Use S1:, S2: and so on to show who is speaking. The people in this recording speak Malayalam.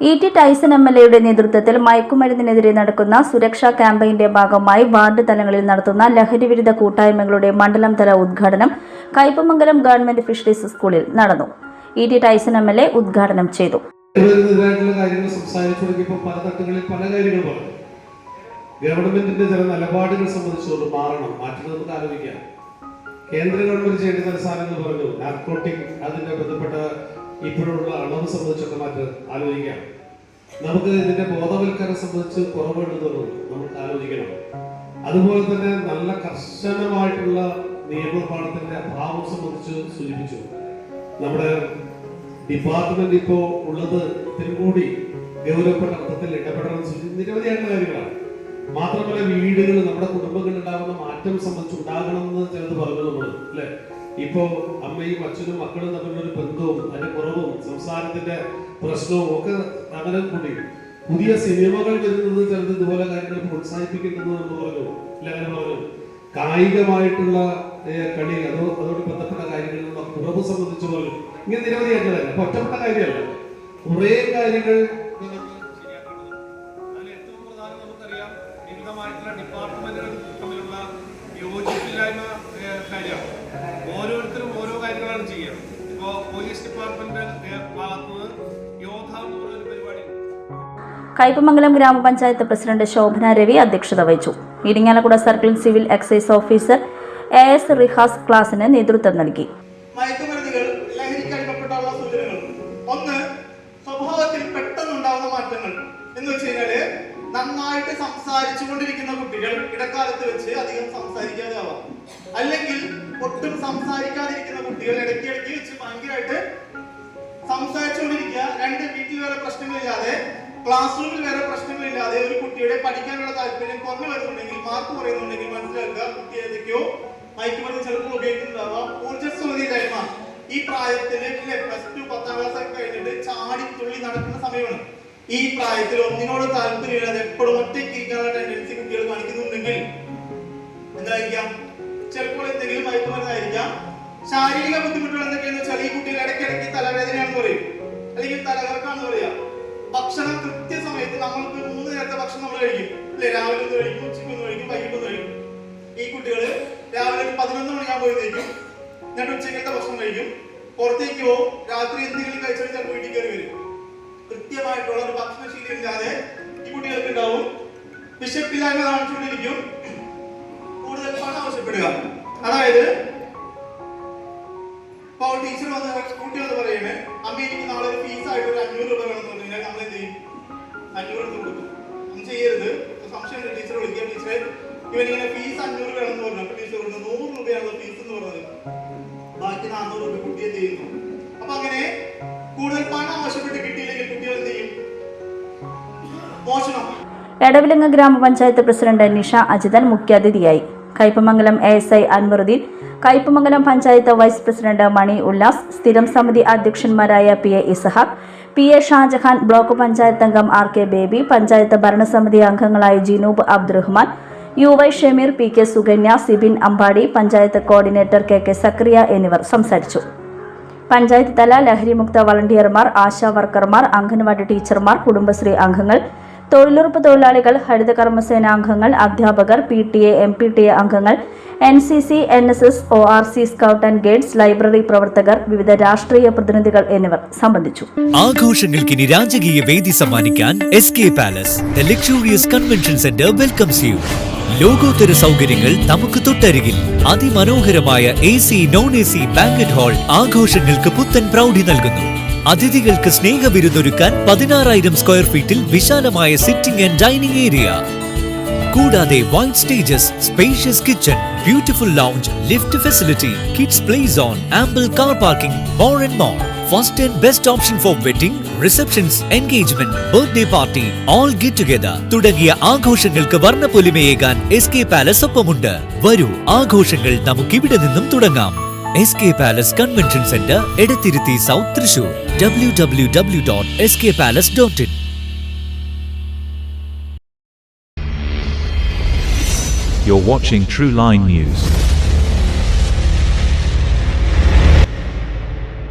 S1: E.T. ടൈസൺ എം.എൽ.എയുടെ നേതൃത്വത്തിൽ മയക്കുമരുന്നിനെതിരെ നടക്കുന്ന സുരക്ഷാ ക്യാമ്പയിന്റെ ഭാഗമായി വാർഡ് തലങ്ങളിൽ നടത്തുന്ന ലഹരിവിരുദ്ധ കൂട്ടായ്മകളുടെ മണ്ഡലം തല ഉദ്ഘാടനം കയ്പമംഗലം ഗവൺമെന്റ് ഫിഷറീസ് സ്കൂളിൽ നടന്നു. E.T. ടൈസൺ എം.എൽ.എ ഉദ്ഘാടനം ചെയ്തു.
S2: ഗവൺമെന്റിന്റെ ചില നിലപാടുകൾ സംബന്ധിച്ചുകൊണ്ട് മാറണം, മാറ്റണം നമുക്ക് ആലോചിക്കാം. കേന്ദ്ര ഗവൺമെന്റ് ചെയ്യേണ്ട ചില സാധനങ്ങൾ പറഞ്ഞു, നാർക്കോട്ടിക് അതിന്റെ ബന്ധപ്പെട്ട ഇപ്പോഴുള്ള അളവ് സംബന്ധിച്ചൊക്കെ മാറ്റി ആലോചിക്കാം. നമുക്ക് ഇതിന്റെ ബോധവൽക്കരണം സംബന്ധിച്ച് കുറവുണ്ടെന്നുള്ളത് നമുക്ക് ആലോചിക്കണം. അതുപോലെ തന്നെ നല്ല കർശനമായിട്ടുള്ള നിയമപാഠത്തിന്റെ അഭാവം സംബന്ധിച്ച് സൂചിപ്പിച്ചു. നമ്മുടെ ഡിപ്പാർട്ട്മെന്റ് ഇപ്പോ ഉള്ളത് ഇത്തിരി കൂടി ഗൗരവപ്പെട്ട അർത്ഥത്തിൽ ഇടപെടണം നിരവധിയായിട്ടുള്ള കാര്യങ്ങളാണ്. മാത്രമല്ല വീടുകൾ, നമ്മുടെ കുടുംബങ്ങളിൽ ഉണ്ടാകുന്ന മാറ്റം സംബന്ധിച്ച് ഉണ്ടാകണമെന്ന് ചിലത് പറഞ്ഞു നമ്മൾ, അല്ലെ? ഇപ്പോ അമ്മയും അച്ഛനും മക്കളും തമ്മിലൊരു ബന്ധവും അതിന്റെ കുറവും സംസാരത്തിന്റെ പ്രശ്നവും ഒക്കെ അങ്ങനെ കൂടി പുതിയ സിനിമകൾ വരുന്നത് ചിലത് ഇതുപോലെ കാര്യങ്ങൾ പ്രോത്സാഹിപ്പിക്കുന്നത് എന്ന് പറഞ്ഞു, അല്ലെ? അങ്ങനെ പറഞ്ഞു. കായികമായിട്ടുള്ള കളി അതോട് ബന്ധപ്പെട്ട കാര്യങ്ങളിലുള്ള കുറവ് സംബന്ധിച്ച് പറഞ്ഞു. ഇങ്ങനെ നിരവധിയായിട്ടുള്ള കാര്യം, അപ്പൊ ഒറ്റപ്പെട്ട കാര്യമല്ല, കുറേ കാര്യങ്ങൾ
S3: ഡിപ്പാർട്ട്മെന്റുകൾ തമ്മിലുള്ള യോജിപ്പില്ലായ്മ കാര്യമാണ്. ഓരോരുത്തരും ഓരോ കാര്യങ്ങളാണ് ചെയ്യുക. ഇപ്പോൾ പോലീസ് ഡിപ്പാർട്ട്മെന്റിന്റെ ഭാഗത്തുനിന്ന് യോദ്ധാവ് എന്ന് പറഞ്ഞൊരു പരിപാടി.
S1: കയ്പമംഗലം ഗ്രാമപഞ്ചായത്ത് പ്രസിഡന്റ് ശോഭന രവി അധ്യക്ഷത വഹിച്ചു. Irinjalakuda circle civil excise officer AS Rihas ക്ലാസിന് നേതൃത്വം നൽകി.
S4: മയക്കുമരുന്നുകൾ, ലഹരിക്കടിമപ്പെട്ടുള്ള സൂചനകൾ, ഒന്ന് സ്വഭാവത്തിൽ പെട്ടെന്നുണ്ടാവുന്ന മാറ്റങ്ങൾ എന്ന് വെച്ച് കഴിഞ്ഞാല് നന്നായിട്ട് സംസാരിച്ചു കൊണ്ടിരിക്കുന്ന കുട്ടികൾ ഇടക്കാലത്ത് വെച്ച് അധികം സംസാരിക്കാതെ ആവാം, അല്ലെങ്കിൽ ഒട്ടും സംസാരിക്കാതിരിക്കുന്ന കുട്ടികൾ ഇടയ്ക്കിടയ്ക്ക് വെച്ച് ഭയങ്കരമായിട്ട് സംസാരിച്ചുകൊണ്ടിരിക്കുക. രണ്ട്, വീട്ടിൽ വേറെ പ്രശ്നങ്ങളില്ലാതെ ക്ലാസ് റൂമിൽ വേറെ പ്രശ്നങ്ങളില്ലാതെ ഒരു കുട്ടിയുടെ പഠിക്കാനുള്ള താല്പര്യം കുറഞ്ഞു വരുന്നുണ്ടെങ്കിൽ, മാർക്ക് കുറയുന്നുണ്ടെങ്കിൽ മനസ്സിലാക്കുക കുട്ടി ഏതൊക്കെയോ മയക്കുമരുന്ന് ചിലപ്പോൾ ഉപയോഗിക്കുന്നുണ്ടാവാം. ഊർജ്ജസ്വലതയില്ലായ്മ ഈ പ്രായത്തിൽ +2 10ാം ക്ലാസ് ഒക്കെ കഴിഞ്ഞിട്ട് ചാടി തുള്ളി നടക്കുന്ന സമയമാണ്. ഈ പ്രായത്തിൽ ഒന്നിനോട് താല്പര്യമില്ലാതെ എപ്പോഴും ഒറ്റയ്ക്ക് ഇരിക്കാനുള്ള ടെൻഡൻസി കുട്ടികൾ കാണിക്കുന്നുണ്ടെങ്കിൽ എന്തായിരിക്കാം? ചിലപ്പോൾ എന്തെങ്കിലും മയക്കുമരുന്നായിരിക്കാം. ശാരീരിക ബുദ്ധിമുട്ടുകൾ എന്തൊക്കെയാണെന്ന് വെച്ചാൽ ഈ കുട്ടികൾ ഇടയ്ക്കിടയ്ക്ക് തലവേദനയാണെന്ന് പറയും, അല്ലെങ്കിൽ തലകറക്കാണെന്ന് പറയാം. ഭക്ഷണം കൃത്യസമയത്ത് നമ്മൾക്ക് 3 നേരത്തെ ഭക്ഷണം നമ്മൾ കഴിക്കും, അല്ലെ? രാവിലെ ഒന്ന് കഴിക്കും, ഉച്ചയ്ക്ക് ഒന്ന് കഴിക്കും, വൈകിട്ട് ഒന്ന് കഴിക്കും. ഈ കുട്ടികൾ രാവിലെ 11 മണിയാകുമ്പോൾ കഴിക്കും, എന്നിട്ട് ഉച്ചക്കത്തെ ഭക്ഷണം കഴിക്കും, പുറത്തേക്ക് പോകും, രാത്രി എന്തെങ്കിലും കഴിച്ചിട്ട് ചിലപ്പോൾ വീട്ടിൽ കയറി വരും. കൃത്യമായിട്ടുള്ള ഒരു ഭക്ഷണശീലം ഇല്ലാതെ ഈ കുട്ടികൾക്ക് ഉണ്ടാവും. വിശപ്പില്ലായ്മ കാണിച്ചുകൊണ്ടിരിക്കും, കൂടുതൽ പണം ആവശ്യപ്പെടുക. അതായത് ഇപ്പോൾ ടീച്ചർ വന്ന് കുട്ടികൾ പറയുന്നത്, അമ്മ എനിക്ക് നാളെ ഒരു ഫീസായിട്ട് ഒരു 500 രൂപ വേണമെന്ന് പറഞ്ഞു കഴിഞ്ഞാൽ നമ്മൾ എന്ത് ചെയ്യും? 500 എടുത്ത് കൊടുക്കും. ഒന്നും ചെയ്യരുത്. സംശയമുണ്ട്, ടീച്ചർ വിളിക്കുക, ടീച്ചറെ ഇവനിങ്ങനെ ഫീസ് 500 വേണമെന്ന് പറഞ്ഞു. അപ്പൊ ടീച്ചർ പറഞ്ഞു 100 രൂപയാണല്ലോ ഫീസ് എന്ന് പറഞ്ഞത്, ബാക്കി 400 രൂപ കുട്ടി എന്ത് ചെയ്യുന്നു? അപ്പൊ അങ്ങനെ കൂടുതൽ പണം ആവശ്യപ്പെട്ട് കിട്ടിയില്ലെങ്കിൽ കുട്ടികൾ എന്ത് ചെയ്യും? മോഷണം.
S1: എടവിലങ്ങ് ഗ്രാമപഞ്ചായത്ത് പ്രസിഡന്റ് നിഷ അജിതൻ മുഖ്യാതിഥിയായി. Kaipamangalam ASI Anwaruddin, Kaipamangalam panchayat vice president Mani Ullas, സ്ഥിരം സമിതി അധ്യക്ഷന്മാരായ PA Isahaq, PA Shajahan, block panchayat അംഗം RK ബേബി, പഞ്ചായത്ത് ഭരണസമിതി അംഗങ്ങളായ Jinoob Abdurahman, UY Shameer, PK Sukanya, Sibin Ambadi, panchayat coordinator KK Zakariya എന്നിവർ സംസാരിച്ചു. പഞ്ചായത്ത് തല ലഹരിമുക്ത വളണ്ടിയർമാർ, ആശാ വർക്കർമാർ, അംഗൻവാടി ടീച്ചർമാർ, കുടുംബശ്രീ അംഗങ്ങൾ, തൊഴിലുറപ്പ് തൊഴിലാളികൾ, ഹരിത കർമ്മസേന അംഗങ്ങൾ, അധ്യാപകർ, PTA MPTA അംഗങ്ങൾ, NCC NSS ORC scout and guides, library പ്രവർത്തകർ, വിവിധ രാഷ്ട്രീയ പ്രതിനിധികൾ എന്നിവർ സംബന്ധിച്ചു.
S5: ആഘോഷങ്ങൾക്കിനി രാജകീയ വേദി സമ്മാനിക്കാൻ SK palace, the luxurious convention centre welcomes U. ലോകോത്തര സൗകര്യങ്ങൾ നമുക്ക് തൊട്ടരികിൽ. അതിമനോഹരമായ AC non AC banquet hall ആഘോഷങ്ങൾക്ക് പുത്തൻ പ്രൗഢി നൽകുന്നു. അതിഥികൾക്ക് സ്നേഹവിരുന്നൊരുക്കാൻ 16,000 സ്ക്വയർ ഫീറ്റിൽ വിശാലമായ സിറ്റിംഗ് ആൻഡ് ഡൈനിങ് ഏരിയ. കൂടാതെ wide stages, spacious kitchen, beautiful lounge, lift facility, kids play zone, ample car parking, more and more. First and best option four wedding, receptions, engagement, birthday party, all get together തുടങ്ങിയ ആഘോഷങ്ങൾക്ക് വർണ്ണപ്പൊലിമയേകാൻ SK പാലസ് ഒപ്പമുണ്ട്. വരൂ, ആഘോഷങ്ങൾ നമുക്കിവിടെ നിന്നും തുടങ്ങാം. SK palace convention centre, Edathiruthy south, Thrissur. www.skpalace.in.
S6: You're watching True Line News.